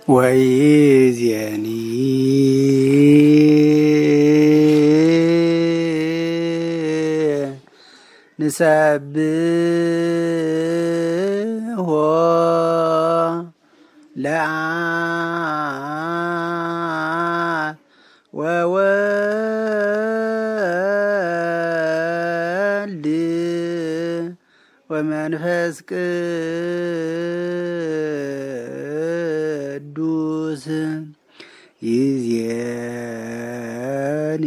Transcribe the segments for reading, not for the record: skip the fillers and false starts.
ወይዜኒ ንሰብሖ ለአብ ወወልድ ወመንፈስ ቅዱስ ይእዜኒ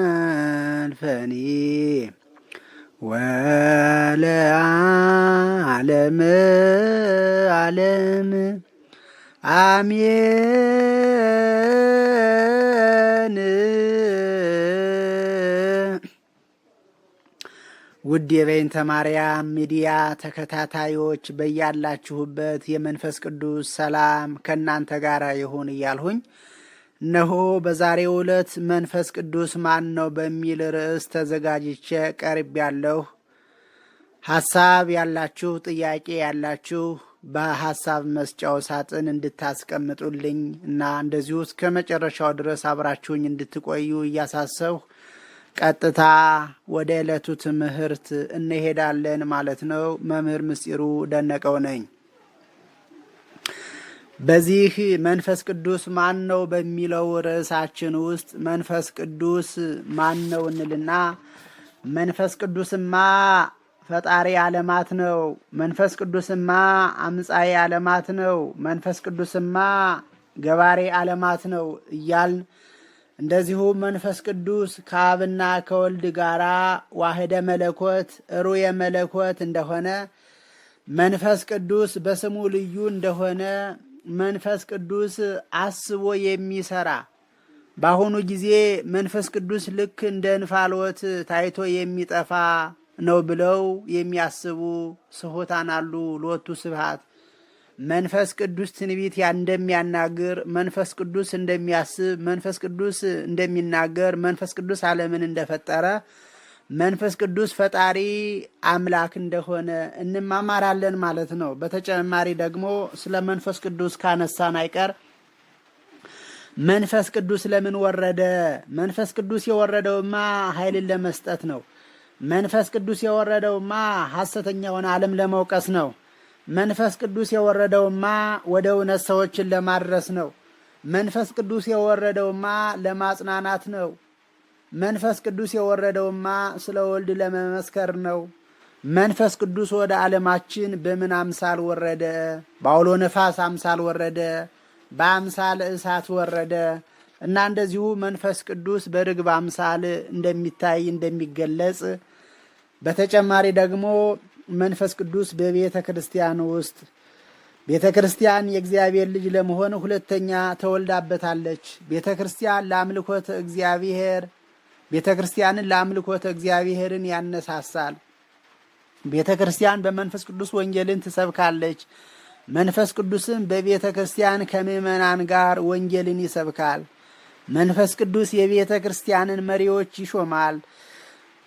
ወዘልፈኒ ወለዓለመ ዓለም አሜን። ውድ የበይንተ ማርያም ሚዲያ ተከታታዮች በያላችሁበት የመንፈስ ቅዱስ ሰላም ከእናንተ ጋር ይሁን እያልሁኝ እነሆ በዛሬው ዕለት መንፈስ ቅዱስ ማን ነው በሚል ርዕስ ተዘጋጅቼ ቀርቤያለሁ። ሐሳብ ያላችሁ፣ ጥያቄ ያላችሁ በሐሳብ መስጫው ሳጥን እንድታስቀምጡልኝ እና እንደዚሁ እስከ መጨረሻው ድረስ አብራችሁኝ እንድትቆዩ እያሳሰብሁ ቀጥታ ወደ ዕለቱ ትምህርት እንሄዳለን ማለት ነው። መምህር ምስጢሩ ደነቀው ነኝ። በዚህ መንፈስ ቅዱስ ማን ነው በሚለው ርዕሳችን ውስጥ መንፈስ ቅዱስ ማን ነው እንልና መንፈስ ቅዱስማ ፈጣሪ ዓለማት ነው፣ መንፈስ ቅዱስማ አምጻኤ ዓለማት ነው፣ መንፈስ ቅዱስማ ገባሬ ዓለማት ነው እያልን እንደዚሁ መንፈስ ቅዱስ ከአብና ከወልድ ጋራ ዋህደ መለኮት ሩየ መለኮት እንደሆነ፣ መንፈስ ቅዱስ በስሙ ልዩ እንደሆነ፣ መንፈስ ቅዱስ አስቦ የሚሰራ በአሁኑ ጊዜ መንፈስ ቅዱስ ልክ እንደ እንፋሎት ታይቶ የሚጠፋ ነው ብለው የሚያስቡ ስሑታን አሉ። ሎቱ ስብሐት። መንፈስ ቅዱስ ትንቢት እንደሚያናግር፣ መንፈስ ቅዱስ እንደሚያስብ፣ መንፈስ ቅዱስ እንደሚናገር፣ መንፈስ ቅዱስ ዓለምን እንደፈጠረ፣ መንፈስ ቅዱስ ፈጣሪ አምላክ እንደሆነ እንማማራለን ማለት ነው። በተጨማሪ ደግሞ ስለ መንፈስ ቅዱስ ካነሳን አይቀር መንፈስ ቅዱስ ለምን ወረደ? መንፈስ ቅዱስ የወረደውማ ኃይልን ለመስጠት ነው። መንፈስ ቅዱስ የወረደውማ ሐሰተኛውን ዓለም ለመውቀስ ነው። መንፈስ ቅዱስ የወረደውማ ወደ እውነት ሰዎችን ለማድረስ ነው። መንፈስ ቅዱስ የወረደውማ ለማጽናናት ነው። መንፈስ ቅዱስ የወረደውማ ስለ ወልድ ለመመስከር ነው። መንፈስ ቅዱስ ወደ ዓለማችን በምን አምሳል ወረደ? በአውሎ ነፋስ አምሳል ወረደ፣ በአምሳል እሳት ወረደ እና እንደዚሁ መንፈስ ቅዱስ በርግብ አምሳል እንደሚታይ እንደሚገለጽ፣ በተጨማሪ ደግሞ መንፈስ ቅዱስ በቤተ ክርስቲያን ውስጥ ቤተ ክርስቲያን የእግዚአብሔር ልጅ ለመሆን ሁለተኛ ተወልዳበታለች። ቤተ ክርስቲያን ለአምልኮተ እግዚአብሔር ቤተ ክርስቲያንን ለአምልኮተ እግዚአብሔርን ያነሳሳል። ቤተ ክርስቲያን በመንፈስ ቅዱስ ወንጌልን ትሰብካለች። መንፈስ ቅዱስም በቤተ ክርስቲያን ከምዕመናን ጋር ወንጌልን ይሰብካል። መንፈስ ቅዱስ የቤተ ክርስቲያንን መሪዎች ይሾማል።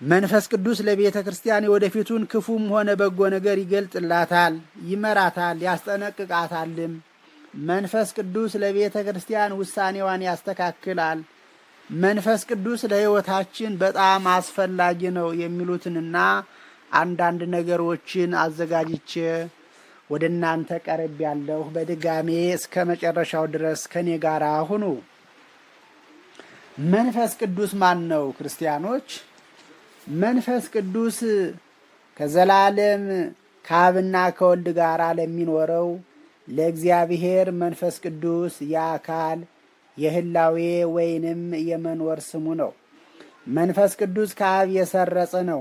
መንፈስ ቅዱስ ለቤተ ክርስቲያን የወደፊቱን ክፉም ሆነ በጎ ነገር ይገልጥላታል፣ ይመራታል፣ ያስጠነቅቃታልም። መንፈስ ቅዱስ ለቤተ ክርስቲያን ውሳኔዋን ያስተካክላል። መንፈስ ቅዱስ ለሕይወታችን በጣም አስፈላጊ ነው የሚሉትንና አንዳንድ ነገሮችን አዘጋጅቼ ወደ እናንተ ቀርብ ያለሁ። በድጋሜ እስከ መጨረሻው ድረስ ከኔ ጋር ሁኑ። መንፈስ ቅዱስ ማን ነው? ክርስቲያኖች፣ መንፈስ ቅዱስ ከዘላለም ከአብና ከወልድ ጋር ለሚኖረው ለእግዚአብሔር መንፈስ ቅዱስ የአካል የህላዌ ወይንም የመኖር ስሙ ነው። መንፈስ ቅዱስ ከአብ የሰረጸ ነው።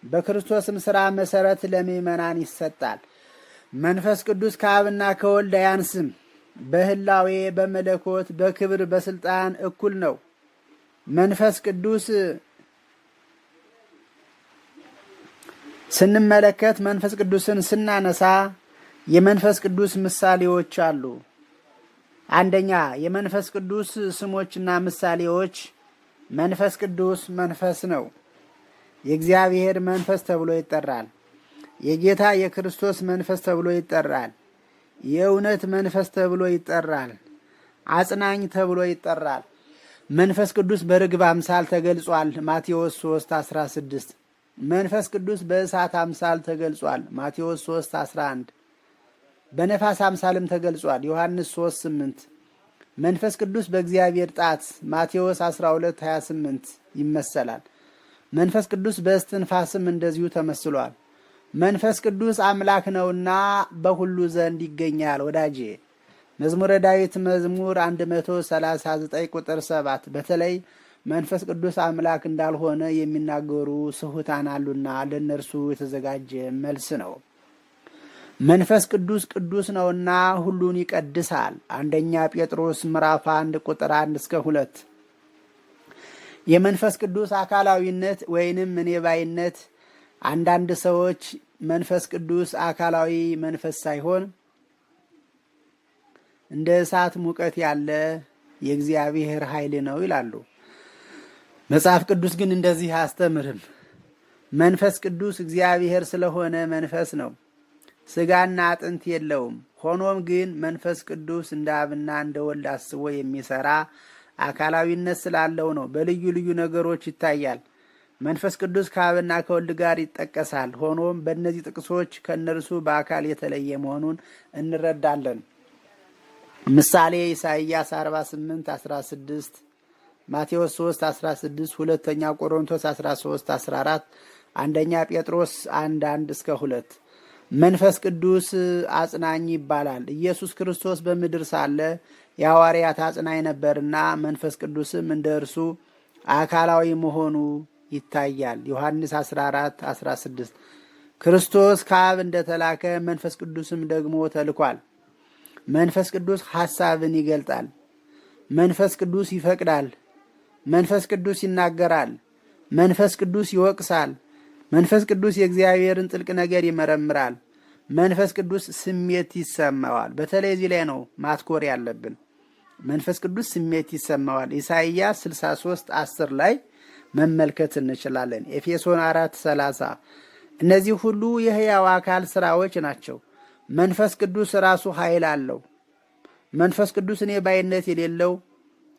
በክርስቶስም ሥራ መሠረት ለምእመናን ይሰጣል። መንፈስ ቅዱስ ከአብና ከወልድ አያንስም። በህላዌ በመለኮት በክብር በስልጣን እኩል ነው። መንፈስ ቅዱስ ስንመለከት መንፈስ ቅዱስን ስናነሳ የመንፈስ ቅዱስ ምሳሌዎች አሉ። አንደኛ የመንፈስ ቅዱስ ስሞችና ምሳሌዎች። መንፈስ ቅዱስ መንፈስ ነው። የእግዚአብሔር መንፈስ ተብሎ ይጠራል። የጌታ የክርስቶስ መንፈስ ተብሎ ይጠራል። የእውነት መንፈስ ተብሎ ይጠራል። አጽናኝ ተብሎ ይጠራል። መንፈስ ቅዱስ በርግብ አምሳል ተገልጿል። ማቴዎስ 3:16 መንፈስ ቅዱስ በእሳት አምሳል ተገልጿል። ማቴዎስ 3:11 በነፋስ አምሳልም ተገልጿል። ዮሐንስ 3:8 መንፈስ ቅዱስ በእግዚአብሔር ጣት ማቴዎስ 12:28 ይመሰላል። መንፈስ ቅዱስ በእስትንፋስም እንደዚሁ ተመስሏል። መንፈስ ቅዱስ አምላክ ነውና በሁሉ ዘንድ ይገኛል። ወዳጄ መዝሙረ ዳዊት መዝሙር 139 ቁጥር 7 በተለይ መንፈስ ቅዱስ አምላክ እንዳልሆነ የሚናገሩ ስሑታን አሉና ለእነርሱ የተዘጋጀ መልስ ነው። መንፈስ ቅዱስ ቅዱስ ነውና ሁሉን ይቀድሳል። አንደኛ ጴጥሮስ ምዕራፍ 1 ቁጥር 1 እስከ 2 የመንፈስ ቅዱስ አካላዊነት ወይንም እኔባይነት አንዳንድ ሰዎች መንፈስ ቅዱስ አካላዊ መንፈስ ሳይሆን እንደ እሳት ሙቀት ያለ የእግዚአብሔር ኃይል ነው ይላሉ። መጽሐፍ ቅዱስ ግን እንደዚህ አያስተምርም። መንፈስ ቅዱስ እግዚአብሔር ስለሆነ መንፈስ ነው። ሥጋና አጥንት የለውም። ሆኖም ግን መንፈስ ቅዱስ እንደ አብና እንደ ወልድ አስቦ የሚሰራ አካላዊነት ስላለው ነው። በልዩ ልዩ ነገሮች ይታያል። መንፈስ ቅዱስ ከአብና ከወልድ ጋር ይጠቀሳል። ሆኖም በእነዚህ ጥቅሶች ከእነርሱ በአካል የተለየ መሆኑን እንረዳለን። ምሳሌ ኢሳይያስ 48:16፣ ማቴዎስ 3:16፣ ሁለተኛ ቆሮንቶስ 13:14፣ አንደኛ ጴጥሮስ 1:1 እስከ 2 መንፈስ ቅዱስ አጽናኝ ይባላል። ኢየሱስ ክርስቶስ በምድር ሳለ የሐዋርያት አጽናኝ ነበርና መንፈስ ቅዱስም እንደ እርሱ አካላዊ መሆኑ ይታያል። ዮሐንስ 14:16 ክርስቶስ ከአብ እንደተላከ መንፈስ ቅዱስም ደግሞ ተልኳል። መንፈስ ቅዱስ ሐሳብን ይገልጣል። መንፈስ ቅዱስ ይፈቅዳል። መንፈስ ቅዱስ ይናገራል። መንፈስ ቅዱስ ይወቅሳል። መንፈስ ቅዱስ የእግዚአብሔርን ጥልቅ ነገር ይመረምራል። መንፈስ ቅዱስ ስሜት ይሰማዋል። በተለይ እዚህ ላይ ነው ማትኮር ያለብን። መንፈስ ቅዱስ ስሜት ይሰማዋል። ኢሳይያስ 63:10 ላይ መመልከት እንችላለን። ኤፌሶን 4:30 እነዚህ ሁሉ የሕያው አካል ሥራዎች ናቸው። መንፈስ ቅዱስ ራሱ ኃይል አለው። መንፈስ ቅዱስ እኔ ባይነት የሌለው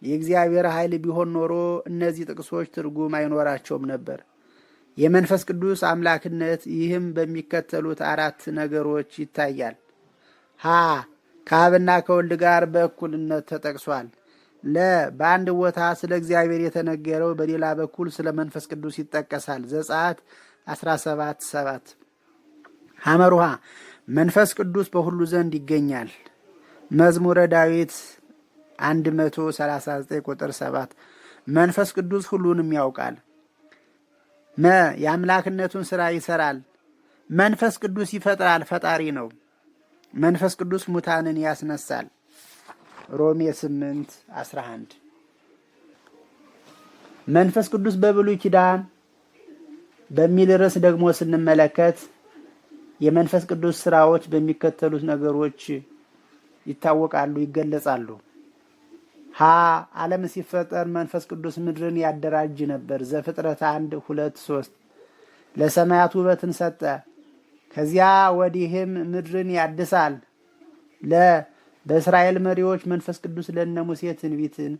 የእግዚአብሔር ኃይል ቢሆን ኖሮ እነዚህ ጥቅሶች ትርጉም አይኖራቸውም ነበር። የመንፈስ ቅዱስ አምላክነት ይህም በሚከተሉት 4 ነገሮች ይታያል። ሀ ከአብና ከወልድ ጋር በእኩልነት ተጠቅሷል። በአንድ ቦታ ስለ እግዚአብሔር የተነገረው በሌላ በኩል ስለ መንፈስ ቅዱስ ይጠቀሳል። ዘጸአት 17:7 ሐመሩሃ መንፈስ ቅዱስ በሁሉ ዘንድ ይገኛል። መዝሙረ ዳዊት 139 ቁጥር 7 መንፈስ ቅዱስ ሁሉንም ያውቃል። የአምላክነቱን ሥራ ይሠራል። መንፈስ ቅዱስ ይፈጥራል፣ ፈጣሪ ነው። መንፈስ ቅዱስ ሙታንን ያስነሳል። ሮሜ 8:11 መንፈስ ቅዱስ በብሉይ ኪዳን በሚል ርዕስ ደግሞ ስንመለከት የመንፈስ ቅዱስ ሥራዎች በሚከተሉት ነገሮች ይታወቃሉ፣ ይገለጻሉ። ሀ ዓለም ሲፈጠር መንፈስ ቅዱስ ምድርን ያደራጅ ነበር። ዘፍጥረት 1:2-3 ለሰማያት ውበትን ሰጠ። ከዚያ ወዲህም ምድርን ያድሳል። በእስራኤል መሪዎች መንፈስ ቅዱስ ለነ ሙሴ ትንቢትን፣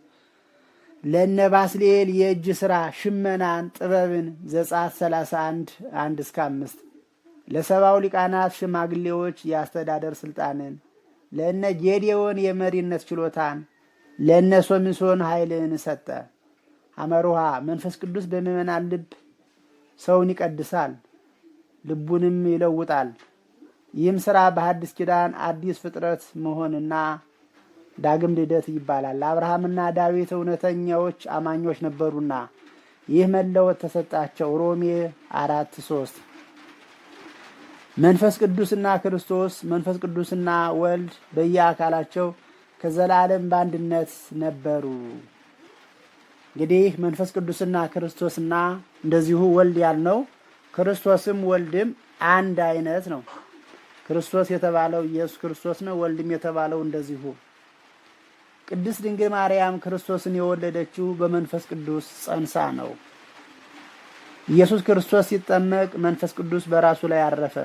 ለነ ባስልኤል የእጅ ሥራ ሽመናን፣ ጥበብን ዘጸአት 31:1-5 ለሰባው ሊቃናት ሽማግሌዎች የአስተዳደር ስልጣንን፣ ለነ ጌዴዎን የመሪነት ችሎታን፣ ለነ ሶምሶን ኃይልን ሰጠ። ሐመሩሃ መንፈስ ቅዱስ በምእመናን ልብ ሰውን ይቀድሳል፣ ልቡንም ይለውጣል። ይህም ሥራ በሐዲስ ኪዳን አዲስ ፍጥረት መሆንና ዳግም ልደት ይባላል። አብርሃምና ዳዊት እውነተኛዎች አማኞች ነበሩና ይህ መለወጥ ተሰጣቸው። ሮሜ 4:3 መንፈስ ቅዱስና ክርስቶስ፣ መንፈስ ቅዱስና ወልድ በየአካላቸው ከዘላለም በአንድነት ነበሩ። እንግዲህ መንፈስ ቅዱስና ክርስቶስና እንደዚሁ ወልድ ያልነው ክርስቶስም ወልድም አንድ አይነት ነው። ክርስቶስ የተባለው ኢየሱስ ክርስቶስ ነው። ወልድም የተባለው እንደዚሁ ቅድስት ድንግል ማርያም ክርስቶስን የወለደችው በመንፈስ ቅዱስ ጸንሳ ነው። ኢየሱስ ክርስቶስ ሲጠመቅ መንፈስ ቅዱስ በራሱ ላይ አረፈ።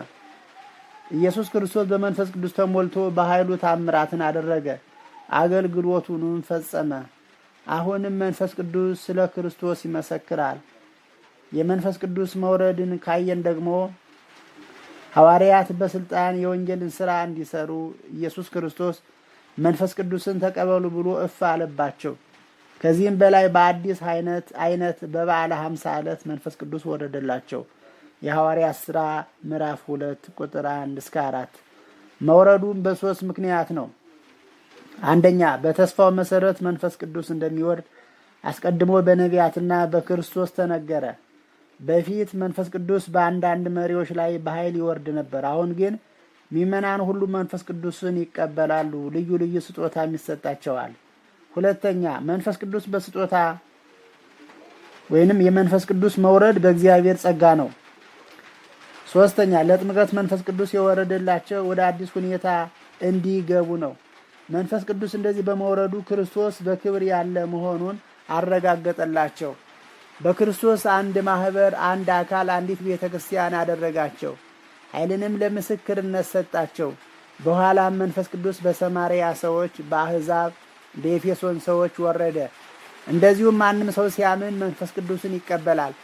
ኢየሱስ ክርስቶስ በመንፈስ ቅዱስ ተሞልቶ በኃይሉ ታምራትን አደረገ፣ አገልግሎቱንም ፈጸመ። አሁንም መንፈስ ቅዱስ ስለ ክርስቶስ ይመሰክራል። የመንፈስ ቅዱስ መውረድን ካየን ደግሞ ሐዋርያት በስልጣን የወንጌልን ሥራ እንዲሰሩ ኢየሱስ ክርስቶስ መንፈስ ቅዱስን ተቀበሉ ብሎ እፍ አለባቸው። ከዚህም በላይ በአዲስ አይነት በበዓለ ሀምሳ ዕለት መንፈስ ቅዱስ ወረደላቸው። የሐዋርያት ሥራ ምዕራፍ 2 ቁጥር 1 እስከ 4። መውረዱም በሶስት ምክንያት ነው። አንደኛ፣ በተስፋው መሰረት መንፈስ ቅዱስ እንደሚወርድ አስቀድሞ በነቢያትና በክርስቶስ ተነገረ። በፊት መንፈስ ቅዱስ በአንዳንድ መሪዎች ላይ በኃይል ይወርድ ነበር። አሁን ግን ምእመናን ሁሉ መንፈስ ቅዱስን ይቀበላሉ፣ ልዩ ልዩ ስጦታም ይሰጣቸዋል። ሁለተኛ፣ መንፈስ ቅዱስ በስጦታ ወይንም የመንፈስ ቅዱስ መውረድ በእግዚአብሔር ጸጋ ነው። ሶስተኛ፣ ለጥምቀት መንፈስ ቅዱስ የወረደላቸው ወደ አዲስ ሁኔታ እንዲገቡ ነው። መንፈስ ቅዱስ እንደዚህ በመውረዱ ክርስቶስ በክብር ያለ መሆኑን አረጋገጠላቸው። በክርስቶስ አንድ ማህበር፣ አንድ አካል፣ አንዲት ቤተ ክርስቲያን አደረጋቸው። ኃይልንም ለምስክርነት ሰጣቸው። በኋላም መንፈስ ቅዱስ በሰማርያ ሰዎች፣ በአሕዛብ፣ በኤፌሶን ሰዎች ወረደ። እንደዚሁም ማንም ሰው ሲያምን መንፈስ ቅዱስን ይቀበላል።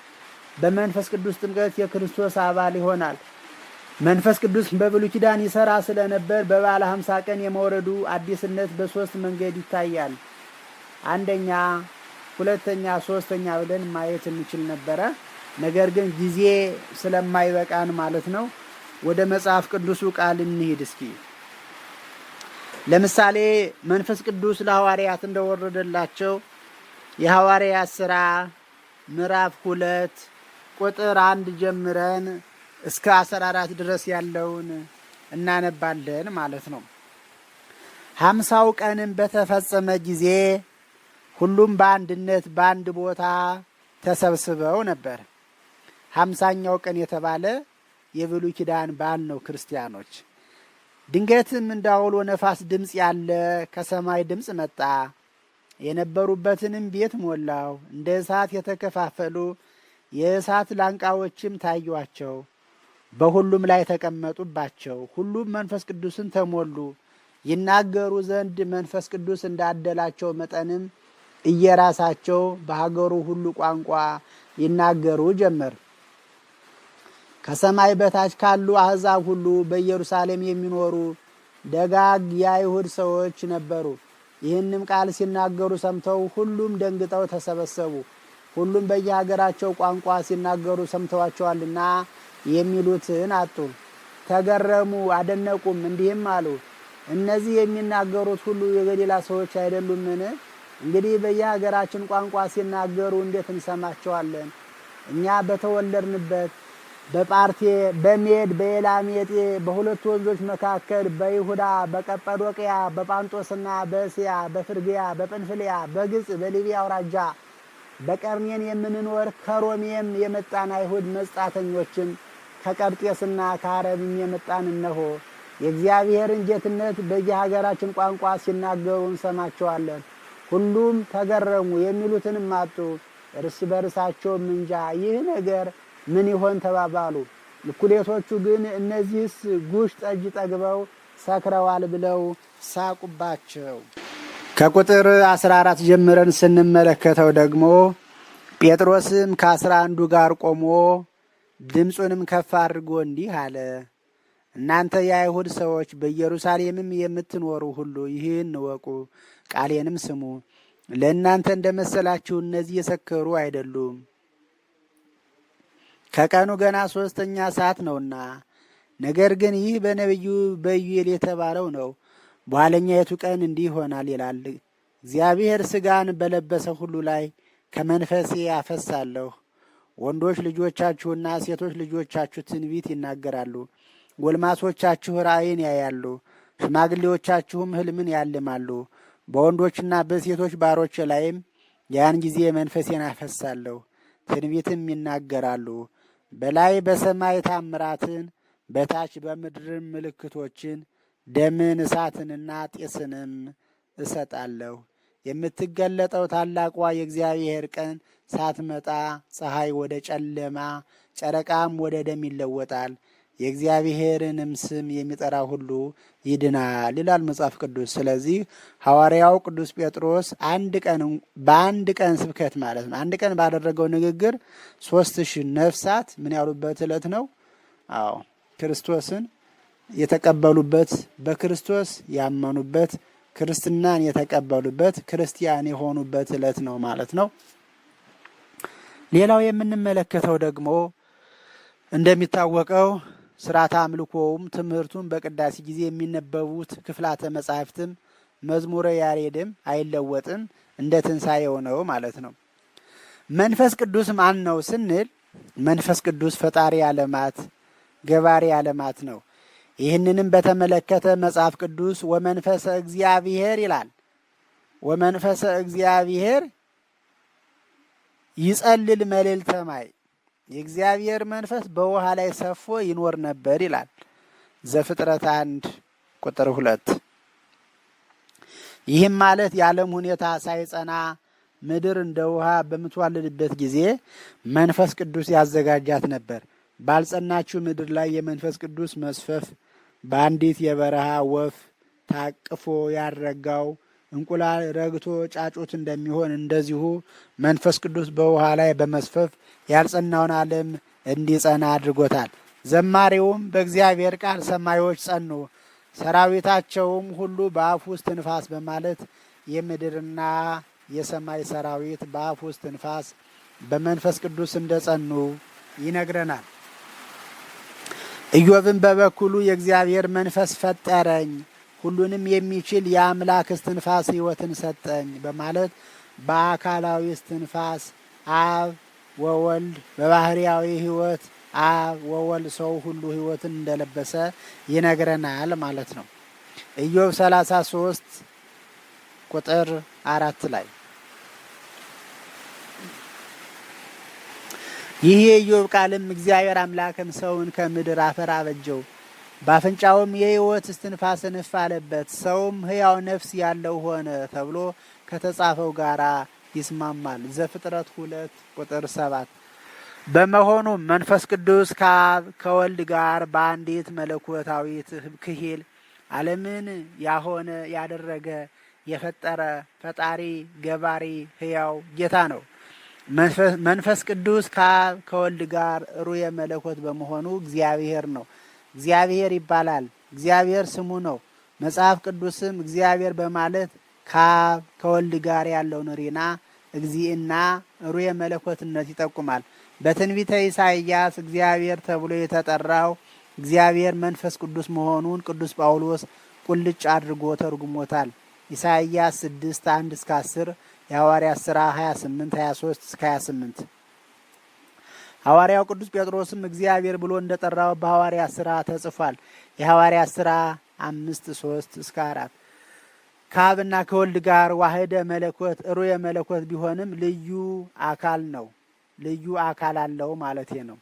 በመንፈስ ቅዱስ ጥምቀት የክርስቶስ አባል ይሆናል። መንፈስ ቅዱስ በብሉይ ኪዳን ይሠራ ስለነበር በበዓለ ሀምሳ ቀን የመውረዱ አዲስነት በሶስት መንገድ ይታያል። አንደኛ፣ ሁለተኛ፣ ሶስተኛ ብለን ማየት እንችል ነበረ። ነገር ግን ጊዜ ስለማይበቃን ማለት ነው ወደ መጽሐፍ ቅዱሱ ቃል እንሂድ እስኪ። ለምሳሌ መንፈስ ቅዱስ ለሐዋርያት እንደወረደላቸው የሐዋርያት ሥራ ምዕራፍ 2 ቁጥር 1 ጀምረን እስከ 14 ድረስ ያለውን እናነባለን ማለት ነው። 50ው ቀንም በተፈጸመ ጊዜ ሁሉም በአንድነት በአንድ ቦታ ተሰብስበው ነበር። 50ኛው ቀን የተባለ የብሉይ ኪዳን በዓል ነው ክርስቲያኖች። ድንገትም እንዳውሎ ነፋስ ድምፅ ያለ ከሰማይ ድምፅ መጣ፣ የነበሩበትንም ቤት ሞላው። እንደ እሳት የተከፋፈሉ የእሳት ላንቃዎችም ታዩአቸው፣ በሁሉም ላይ ተቀመጡባቸው። ሁሉም መንፈስ ቅዱስን ተሞሉ፣ ይናገሩ ዘንድ መንፈስ ቅዱስ እንዳደላቸው መጠንም እየራሳቸው በሀገሩ ሁሉ ቋንቋ ይናገሩ ጀመር። ከሰማይ በታች ካሉ አሕዛብ ሁሉ በኢየሩሳሌም የሚኖሩ ደጋግ የአይሁድ ሰዎች ነበሩ። ይህንም ቃል ሲናገሩ ሰምተው ሁሉም ደንግጠው ተሰበሰቡ። ሁሉም በየሀገራቸው ቋንቋ ሲናገሩ ሰምተዋቸዋልና የሚሉትን አጡ። ተገረሙ፣ አደነቁም፣ እንዲህም አሉ፣ እነዚህ የሚናገሩት ሁሉ የገሊላ ሰዎች አይደሉምን? እንግዲህ በየሀገራችን ቋንቋ ሲናገሩ እንዴት እንሰማቸዋለን? እኛ በተወለድንበት በጳርቴ፣ በሜድ፣ በኤላሜጤ በሁለቱ ወንዞች መካከል በይሁዳ፣ በቀጰዶቅያ፣ በጳንጦስና በእስያ፣ በፍርግያ፣ በጵንፍልያ፣ በግብፅ፣ በሊቢያ አውራጃ፣ በቀርሜን የምንኖር ከሮሜም የመጣን አይሁድ መጻተኞችም ከቀርጤስና ከአረብም የመጣን እነሆ የእግዚአብሔርን ጌትነት በየሀገራችን ቋንቋ ሲናገሩ እንሰማቸዋለን። ሁሉም ተገረሙ፣ የሚሉትንም አጡ። እርስ በርሳቸውም እንጃ ይህ ነገር ምን ይሆን ተባባሉ። እኩሌቶቹ ግን እነዚህስ ጉሽ ጠጅ ጠግበው ሰክረዋል ብለው ሳቁባቸው። ከቁጥር 14 ጀምረን ስንመለከተው ደግሞ ጴጥሮስም ከ11 ጋር ቆሞ ድምፁንም ከፍ አድርጎ እንዲህ አለ፣ እናንተ የአይሁድ ሰዎች በኢየሩሳሌምም የምትኖሩ ሁሉ ይህን እወቁ፣ ቃሌንም ስሙ። ለእናንተ እንደመሰላችሁ እነዚህ የሰከሩ አይደሉም፣ ከቀኑ ገና 3ኛ ሰዓት ነውና። ነገር ግን ይህ በነቢዩ በኢዩኤል የተባለው ነው። በኋለኛይቱ ቀን እንዲህ ይሆናል ይላል፣ እግዚአብሔር ሥጋን በለበሰ ሁሉ ላይ ከመንፈሴ አፈሳለሁ። ወንዶች ልጆቻችሁና ሴቶች ልጆቻችሁ ትንቢት ይናገራሉ፣ ጎልማሶቻችሁ ራእይን ያያሉ፣ ሽማግሌዎቻችሁም ሕልምን ያልማሉ። በወንዶችና በሴቶች ባሮች ላይም ያን ጊዜ መንፈሴን አፈሳለሁ፣ ትንቢትም ይናገራሉ። በላይ በሰማይ ታምራትን፣ በታች በምድርም ምልክቶችን፣ ደምን፣ እሳትንና ጤስንም እሰጣለሁ። የምትገለጠው ታላቋ የእግዚአብሔር ቀን ሳትመጣ ፀሐይ ወደ ጨለማ ጨረቃም ወደ ደም ይለወጣል። የእግዚአብሔርንም ስም የሚጠራ ሁሉ ይድናል ይላል መጽሐፍ ቅዱስ። ስለዚህ ሐዋርያው ቅዱስ ጴጥሮስ በአንድ ቀን ስብከት ማለት ነው፣ አንድ ቀን ባደረገው ንግግር 3000 ነፍሳት ምን ያሉበት ዕለት ነው? አዎ ክርስቶስን የተቀበሉበት፣ በክርስቶስ ያመኑበት፣ ክርስትናን የተቀበሉበት፣ ክርስቲያን የሆኑበት ዕለት ነው ማለት ነው። ሌላው የምንመለከተው ደግሞ እንደሚታወቀው ስርዓተ አምልኮውም ትምህርቱም በቅዳሴ ጊዜ የሚነበቡት ክፍላተ መጻሕፍትም መዝሙረ ያሬድም አይለወጥም፣ እንደ ትንሣኤው ነው ማለት ነው። መንፈስ ቅዱስ ማን ነው ስንል መንፈስ ቅዱስ ፈጣሪ ዓለማት ገባሪ ዓለማት ነው። ይህንንም በተመለከተ መጽሐፍ ቅዱስ ወመንፈሰ እግዚአብሔር ይላል። ወመንፈሰ እግዚአብሔር ይጸልል መልዕልተ ማይ፣ የእግዚአብሔር መንፈስ በውሃ ላይ ሰፎ ይኖር ነበር ይላል ዘፍጥረት 1:2። ይህም ማለት የዓለም ሁኔታ ሳይጸና ምድር እንደ ውሃ በምትዋልድበት ጊዜ መንፈስ ቅዱስ ያዘጋጃት ነበር። ባልጸናችው ምድር ላይ የመንፈስ ቅዱስ መስፈፍ በአንዲት የበረሃ ወፍ ታቅፎ ያረጋው እንቁላል ረግቶ ጫጩት እንደሚሆን እንደዚሁ መንፈስ ቅዱስ በውሃ ላይ በመስፈፍ ያልጸናውን ዓለም እንዲጸና አድርጎታል። ዘማሪውም በእግዚአብሔር ቃል ሰማዮች ጸኑ፣ ሰራዊታቸውም ሁሉ በአፍ ውስጥ ትንፋስ በማለት የምድርና የሰማይ ሰራዊት በአፍ ውስጥ ትንፋስ በመንፈስ ቅዱስ እንደጸኑ ይነግረናል። ኢዮብም በበኩሉ የእግዚአብሔር መንፈስ ፈጠረኝ፣ ሁሉንም የሚችል የአምላክ እስትንፋስ ሕይወትን ሰጠኝ በማለት በአካላዊ እስትንፋስ አብ ወወልድ በባህርያዊ ሕይወት አብ ወወልድ ሰው ሁሉ ሕይወትን እንደለበሰ ይነግረናል ማለት ነው። ኢዮብ 33:4 ላይ ይህ የኢዮብ ቃልም እግዚአብሔር አምላክም ሰውን ከምድር አፈር አበጀው፣ በአፍንጫውም የሕይወት እስትንፋስን እፍ አለበት፣ ሰውም ሕያው ነፍስ ያለው ሆነ ተብሎ ከተጻፈው ጋር ይስማማል። ዘፍጥረት 2:7። በመሆኑም መንፈስ ቅዱስ ከአብ ከወልድ ጋር በአንዲት መለኮታዊት ክሂል ዓለምን ያሆነ ያደረገ የፈጠረ ፈጣሪ ገባሪ ሕያው ጌታ ነው። መንፈስ ቅዱስ ከአብ ከወልድ ጋር ሩየ መለኮት በመሆኑ እግዚአብሔር ነው። እግዚአብሔር ይባላል። እግዚአብሔር ስሙ ነው። መጽሐፍ ቅዱስም እግዚአብሔር በማለት ከአብ ከወልድ ጋር ያለውን ሪና እግዚእና ሩየ መለኮትነት ይጠቁማል። በትንቢተ ኢሳይያስ እግዚአብሔር ተብሎ የተጠራው እግዚአብሔር መንፈስ ቅዱስ መሆኑን ቅዱስ ጳውሎስ ቁልጭ አድርጎ ተርጉሞታል። ኢሳይያስ 6:1-10፣ የሐዋርያት ሥራ 28:23-28። ሐዋርያው ቅዱስ ጴጥሮስም እግዚአብሔር ብሎ እንደጠራው በሐዋርያት ሥራ ተጽፏል። የሐዋርያት ሥራ 5:3-4። ከአብና ከወልድ ጋር ዋህደ መለኮት ሩየ መለኮት ቢሆንም ልዩ አካል ነው። ልዩ አካል አለው ማለት ነው።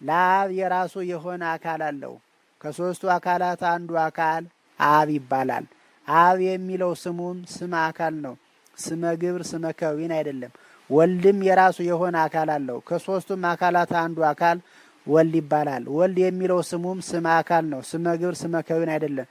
ለአብ የራሱ የሆነ አካል አለው። ከሦስቱ አካላት አንዱ አካል አብ ይባላል። አብ የሚለው ስሙም ስመ አካል ነው። ስመ ግብር ስመ ከዊን አይደለም። ወልድም የራሱ የሆነ አካል አለው። ከሦስቱም አካላት አንዱ አካል ወልድ ይባላል። ወልድ የሚለው ስሙም ስመ አካል ነው። ስመ ግብር ስመ ከዊን አይደለም።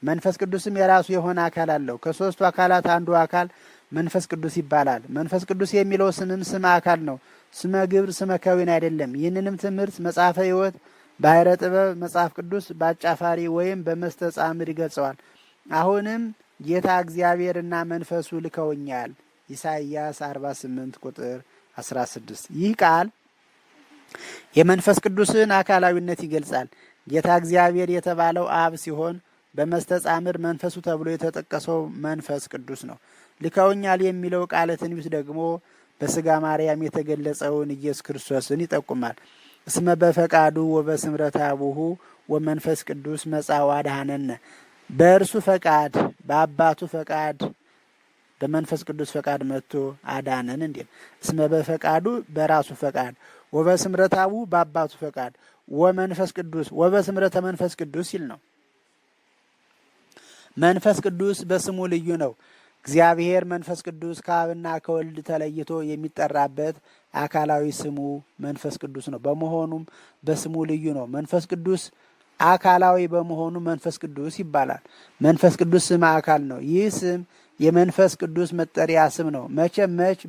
መንፈስ ቅዱስም የራሱ የሆነ አካል አለው። ከሦስቱ አካላት አንዱ አካል መንፈስ ቅዱስ ይባላል። መንፈስ ቅዱስ የሚለው ስምም ስመ አካል ነው። ስመ ግብር ስመ ከዊን አይደለም። ይህንንም ትምህርት መጽሐፈ ሕይወት፣ ባሕረ ጥበብ፣ መጽሐፍ ቅዱስ በአጫፋሪ ወይም በመስተጻምር ይገልጸዋል። አሁንም ጌታ እግዚአብሔርና መንፈሱ ልከውኛል። ኢሳይያስ 48:16። ይህ ቃል የመንፈስ ቅዱስን አካላዊነት ይገልጻል። ጌታ እግዚአብሔር የተባለው አብ ሲሆን በመስተጻምር መንፈሱ ተብሎ የተጠቀሰው መንፈስ ቅዱስ ነው። ልከውኛል የሚለው ቃለ ትንቢት ደግሞ በሥጋ ማርያም የተገለጸውን ኢየሱስ ክርስቶስን ይጠቁማል። እስመ በፈቃዱ ወበስምረተ አቡሁ ወመንፈስ ቅዱስ መጻ ወአድኀነነ፣ በእርሱ ፈቃድ በአባቱ ፈቃድ በመንፈስ ቅዱስ ፈቃድ መጥቶ አዳነን እንዲል። እስመ በፈቃዱ በራሱ ፈቃድ፣ ወበስምረተ አቡሁ በአባቱ ፈቃድ፣ ወመንፈስ ቅዱስ ወበስምረተ መንፈስ ቅዱስ ሲል ነው። መንፈስ ቅዱስ በስሙ ልዩ ነው። እግዚአብሔር መንፈስ ቅዱስ ከአብና ከወልድ ተለይቶ የሚጠራበት አካላዊ ስሙ መንፈስ ቅዱስ ነው። በመሆኑም በስሙ ልዩ ነው። መንፈስ ቅዱስ አካላዊ በመሆኑ መንፈስ ቅዱስ ይባላል። መንፈስ ቅዱስ ስም አካል ነው። ይህ ስም የመንፈስ ቅዱስ መጠሪያ ስም ነው። መች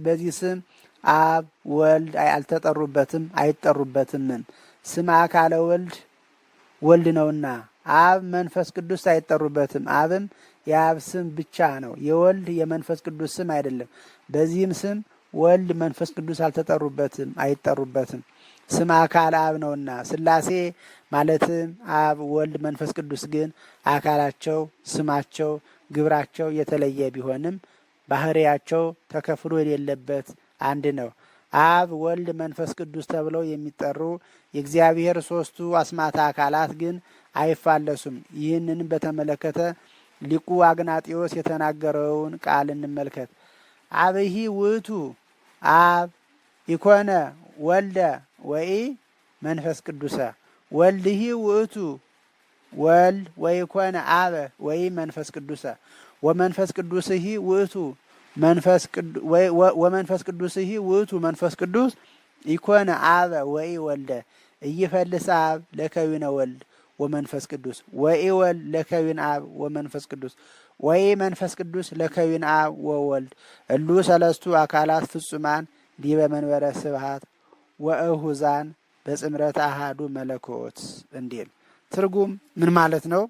በዚህ ስም አብ ወልድ አልተጠሩበትም አይጠሩበትምም። ስም አካለ ወልድ ነውና አብ መንፈስ ቅዱስ አይጠሩበትም። አብም የአብ ስም ብቻ ነው፣ የወልድ የመንፈስ ቅዱስ ስም አይደለም። በዚህም ስም ወልድ መንፈስ ቅዱስ አልተጠሩበትም አይጠሩበትም። ስም አካል አብ ነውና ሥላሴ ማለትም አብ ወልድ መንፈስ ቅዱስ ግን አካላቸው ስማቸው ግብራቸው የተለየ ቢሆንም ባህሪያቸው ተከፍሎ የሌለበት አንድ ነው። አብ ወልድ መንፈስ ቅዱስ ተብለው የሚጠሩ የእግዚአብሔር ሦስቱ አስማተ አካላት ግን አይፋለሱም። ይህንን በተመለከተ ሊቁ አግናጢዮስ የተናገረውን ቃል እንመልከት። አብሂ ውእቱ አብ ኢኮነ ወልደ ወይ መንፈስ ቅዱሰ ወልድሂ ውእቱ ወልድ ወይኮነ አበ ወይ መንፈስ ቅዱሰ ወመንፈስ ቅዱስሂ ውእቱ ወመንፈስ ቅዱስሂ ውእቱ መንፈስ ቅዱስ ኢኮነ አበ ወይ ወልደ እይፈልስ አብ ለከዊነ ወልድ ወመንፈስ ቅዱስ ወይ ወልድ ለከዊን አብ ወመንፈስ ቅዱስ ወይ መንፈስ ቅዱስ ለከዊን አብ ወወልድ እሉ ሰለስቱ አካላት ፍጹማን ዲበ መንበረ ስብሐት ወእሁዛን በጽምረት አሃዱ መለኮት እንዲል። ትርጉም ምን ማለት ነው?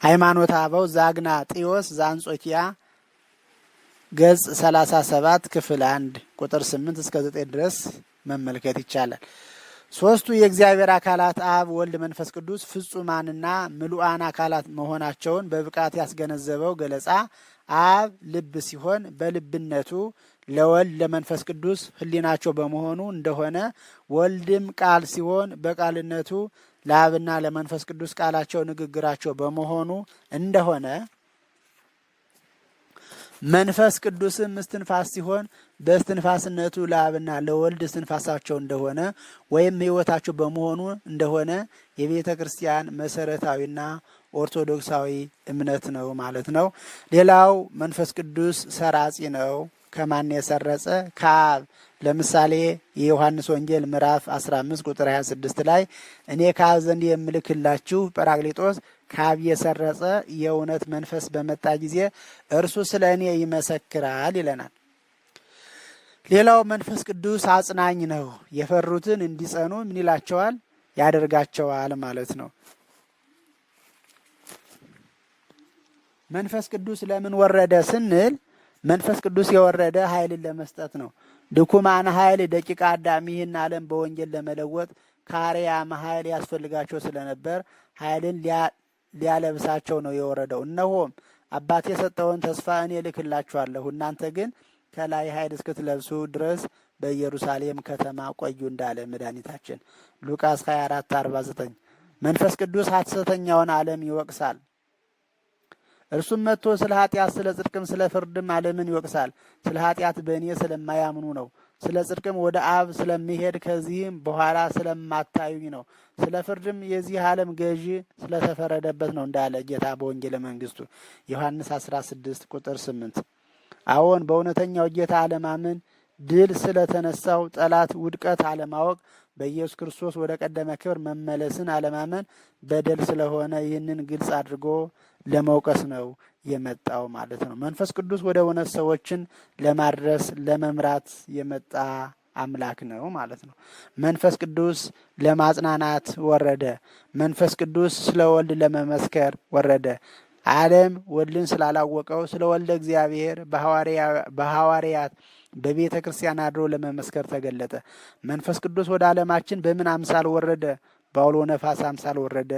ሃይማኖተ አበው ዘአግናጢዮስ ዘአንጾኪያ ገጽ 37 ክፍል 1 ቁጥር 8 እስከ 9 ድረስ መመልከት ይቻላል። ሦስቱ የእግዚአብሔር አካላት አብ ወልድ መንፈስ ቅዱስ ፍጹማንና ምሉዓን አካላት መሆናቸውን በብቃት ያስገነዘበው ገለጻ አብ ልብ ሲሆን በልብነቱ ለወልድ ለመንፈስ ቅዱስ ሕሊናቸው በመሆኑ እንደሆነ፣ ወልድም ቃል ሲሆን በቃልነቱ ለአብና ለመንፈስ ቅዱስ ቃላቸው ንግግራቸው በመሆኑ እንደሆነ፣ መንፈስ ቅዱስም እስትንፋስ ሲሆን በእስትንፋስነቱ ለአብና ለወልድ እስትንፋሳቸው እንደሆነ ወይም ሕይወታቸው በመሆኑ እንደሆነ የቤተ ክርስቲያን መሰረታዊና ኦርቶዶክሳዊ እምነት ነው ማለት ነው። ሌላው መንፈስ ቅዱስ ሰራጺ ነው። ከማን የሰረጸ? ከአብ። ለምሳሌ የዮሐንስ ወንጌል ምዕራፍ 15 ቁጥር 26 ላይ እኔ ከአብ ዘንድ የምልክላችሁ ጰራቅሊጦስ ከአብ የሰረጸ የእውነት መንፈስ በመጣ ጊዜ እርሱ ስለ እኔ ይመሰክራል ይለናል። ሌላው መንፈስ ቅዱስ አጽናኝ ነው። የፈሩትን እንዲጸኑ ምን ይላቸዋል? ያደርጋቸዋል ማለት ነው። መንፈስ ቅዱስ ለምን ወረደ ስንል መንፈስ ቅዱስ የወረደ ኃይልን ለመስጠት ነው። ድኩማን ኃይል ደቂቀ አዳም ይህን ዓለም በወንጌል ለመለወጥ ከአርያም ኃይል ያስፈልጋቸው ስለነበር ኃይልን ሊያለብሳቸው ነው የወረደው። እነሆም አባቴ የሰጠውን ተስፋ እኔ እልክላችኋለሁ፣ እናንተ ግን ከላይ ኃይል እስክትለብሱ ድረስ በኢየሩሳሌም ከተማ ቆዩ እንዳለ መድኃኒታችን ሉቃስ 24:49። መንፈስ ቅዱስ ሐሰተኛውን ዓለም ይወቅሳል። እርሱም መጥቶ ስለ ኃጢአት፣ ስለ ጽድቅም፣ ስለ ፍርድም ዓለምን ይወቅሳል። ስለ ኃጢአት በእኔ ስለማያምኑ ነው። ስለ ጽድቅም ወደ አብ ስለሚሄድ ከዚህም በኋላ ስለማታዩኝ ነው። ስለ ፍርድም የዚህ ዓለም ገዢ ስለተፈረደበት ነው እንዳለ ጌታ በወንጌለ መንግሥቱ ዮሐንስ 16 ቁጥር 8። አዎን በእውነተኛው ጌታ አለማመን፣ ድል ስለተነሳው ጠላት ውድቀት አለማወቅ፣ በኢየሱስ ክርስቶስ ወደ ቀደመ ክብር መመለስን አለማመን በደል ስለሆነ ይህንን ግልጽ አድርጎ ለመውቀስ ነው የመጣው ማለት ነው። መንፈስ ቅዱስ ወደ እውነት ሰዎችን ለማድረስ ለመምራት የመጣ አምላክ ነው ማለት ነው። መንፈስ ቅዱስ ለማጽናናት ወረደ። መንፈስ ቅዱስ ስለ ወልድ ለመመስከር ወረደ። ዓለም ወልድን ስላላወቀው ስለ ወልደ እግዚአብሔር በሐዋርያት በቤተ ክርስቲያን አድሮ ለመመስከር ተገለጠ። መንፈስ ቅዱስ ወደ ዓለማችን በምን አምሳል ወረደ? በአውሎ ነፋስ አምሳል ወረደ።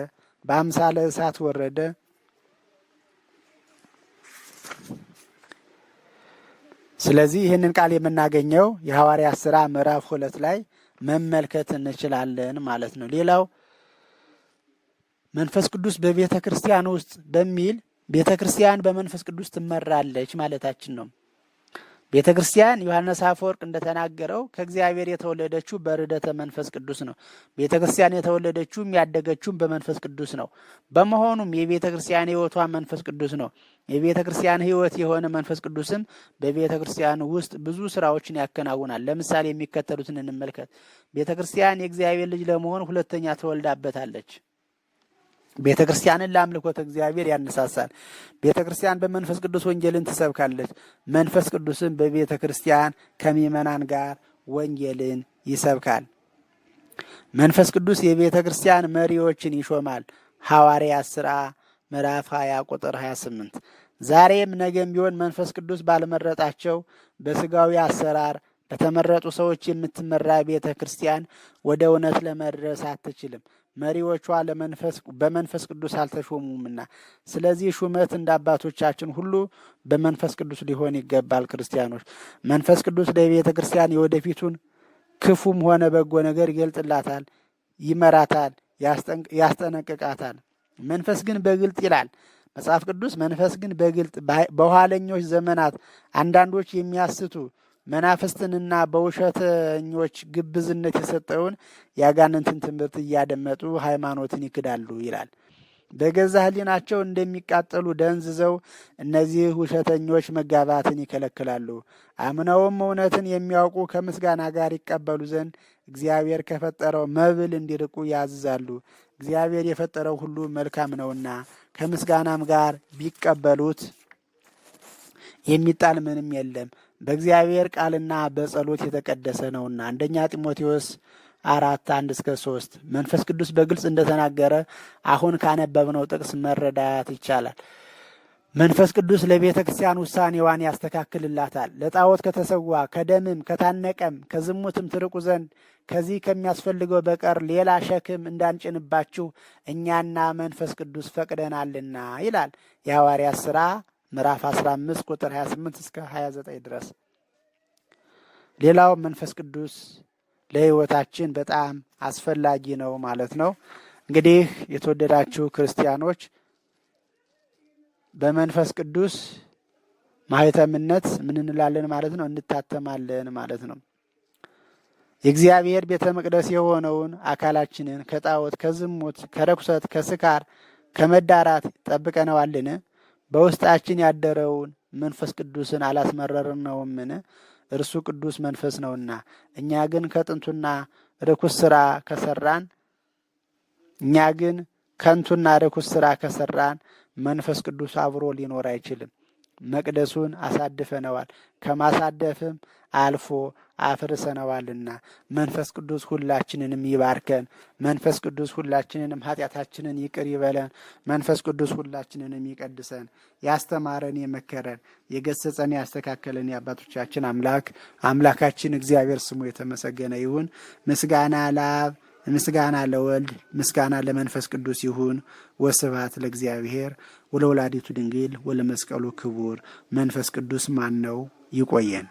በአምሳለ እሳት ወረደ። ስለዚህ ይህንን ቃል የምናገኘው የሐዋርያት ሥራ ምዕራፍ 2 ላይ መመልከት እንችላለን ማለት ነው። ሌላው መንፈስ ቅዱስ በቤተ ክርስቲያን ውስጥ በሚል ቤተ ክርስቲያን በመንፈስ ቅዱስ ትመራለች ማለታችን ነው። ቤተ ክርስቲያን ዮሐንስ አፈወርቅ እንደተናገረው ከእግዚአብሔር የተወለደችው በርደተ መንፈስ ቅዱስ ነው። ቤተ ክርስቲያን የተወለደችውም ያደገችውም በመንፈስ ቅዱስ ነው። በመሆኑም የቤተ ክርስቲያን ሕይወቷ መንፈስ ቅዱስ ነው። የቤተ ክርስቲያን ሕይወት የሆነ መንፈስ ቅዱስም በቤተ ክርስቲያን ውስጥ ብዙ ስራዎችን ያከናውናል። ለምሳሌ የሚከተሉትን እንመልከት። ቤተ ክርስቲያን የእግዚአብሔር ልጅ ለመሆን ሁለተኛ ተወልዳበታለች። ቤተ ክርስቲያንን ለአምልኮተ እግዚአብሔር ያነሳሳል። ቤተ ክርስቲያን በመንፈስ ቅዱስ ወንጌልን ትሰብካለች። መንፈስ ቅዱስም በቤተ ክርስቲያን ከምእመናን ጋር ወንጌልን ይሰብካል። መንፈስ ቅዱስ የቤተ ክርስቲያን መሪዎችን ይሾማል። ሐዋርያት ሥራ ምዕራፍ 20 ቁጥር 28። ዛሬም ነገም ቢሆን መንፈስ ቅዱስ ባልመረጣቸው በሥጋዊ አሰራር በተመረጡ ሰዎች የምትመራ ቤተ ክርስቲያን ወደ እውነት ለመድረስ አትችልም። መሪዎቿ በመንፈስ ቅዱስ አልተሾሙምና። ስለዚህ ሹመት እንደ አባቶቻችን ሁሉ በመንፈስ ቅዱስ ሊሆን ይገባል። ክርስቲያኖች መንፈስ ቅዱስ ለቤተ ክርስቲያን የወደፊቱን ክፉም ሆነ በጎ ነገር ይገልጥላታል፣ ይመራታል፣ ያስጠነቅቃታል። መንፈስ ግን በግልጥ ይላል መጽሐፍ ቅዱስ። መንፈስ ግን በግልጥ በኋለኞች ዘመናት አንዳንዶች የሚያስቱ መናፍስትንና በውሸተኞች ግብዝነት የሰጠውን የአጋንንትን ትምህርት እያደመጡ ሃይማኖትን ይክዳሉ ይላል። በገዛ ሕሊናቸው እንደሚቃጠሉ ደንዝዘው እነዚህ ውሸተኞች መጋባትን ይከለክላሉ። አምነውም እውነትን የሚያውቁ ከምስጋና ጋር ይቀበሉ ዘንድ እግዚአብሔር ከፈጠረው መብል እንዲርቁ ያዝዛሉ። እግዚአብሔር የፈጠረው ሁሉ መልካም ነውና ከምስጋናም ጋር ቢቀበሉት የሚጣል ምንም የለም። በእግዚአብሔር ቃልና በጸሎት የተቀደሰ ነውና። አንደኛ ጢሞቴዎስ 4:1-3 መንፈስ ቅዱስ በግልጽ እንደተናገረ አሁን ካነበብነው ጥቅስ መረዳት ይቻላል። መንፈስ ቅዱስ ለቤተ ክርስቲያን ውሳኔዋን ያስተካክልላታል። ለጣዖት ከተሰዋ ከደምም ከታነቀም ከዝሙትም ትርቁ ዘንድ ከዚህ ከሚያስፈልገው በቀር ሌላ ሸክም እንዳንጭንባችሁ እኛና መንፈስ ቅዱስ ፈቅደናልና ይላል የሐዋርያት ሥራ ምዕራፍ 15 ቁጥር 28-29 ድረስ። ሌላው መንፈስ ቅዱስ ለሕይወታችን በጣም አስፈላጊ ነው ማለት ነው። እንግዲህ የተወደዳችሁ ክርስቲያኖች በመንፈስ ቅዱስ ማህተምነት ምን እንላለን ማለት ነው? እንታተማለን ማለት ነው። የእግዚአብሔር ቤተ መቅደስ የሆነውን አካላችንን ከጣዖት፣ ከዝሙት፣ ከርኩሰት፣ ከስካር፣ ከመዳራት ጠብቀነዋልን? በውስጣችን ያደረውን መንፈስ ቅዱስን አላስመረርነውምን? እርሱ ቅዱስ መንፈስ ነውና። እኛ ግን ከጥንቱና ርኩስ ስራ ከሰራን መንፈስ ቅዱስ አብሮ ሊኖር አይችልም። መቅደሱን አሳድፈነዋል፣ ከማሳደፍም አልፎ አፍርሰነዋልና። መንፈስ ቅዱስ ሁላችንንም ይባርከን። መንፈስ ቅዱስ ሁላችንንም ኃጢአታችንን ይቅር ይበለን። መንፈስ ቅዱስ ሁላችንንም ይቀድሰን። ያስተማረን፣ የመከረን፣ የገሰጸን፣ ያስተካከለን የአባቶቻችን አምላካችን እግዚአብሔር ስሙ የተመሰገነ ይሁን። ምስጋና ለአብ፣ ምስጋና ለወልድ፣ ምስጋና ለመንፈስ ቅዱስ ይሁን። ወስብሐት ለእግዚአብሔር ወለወላዲቱ ድንግል ወለመስቀሉ ክቡር። መንፈስ ቅዱስ ማን ነው? ይቆየን።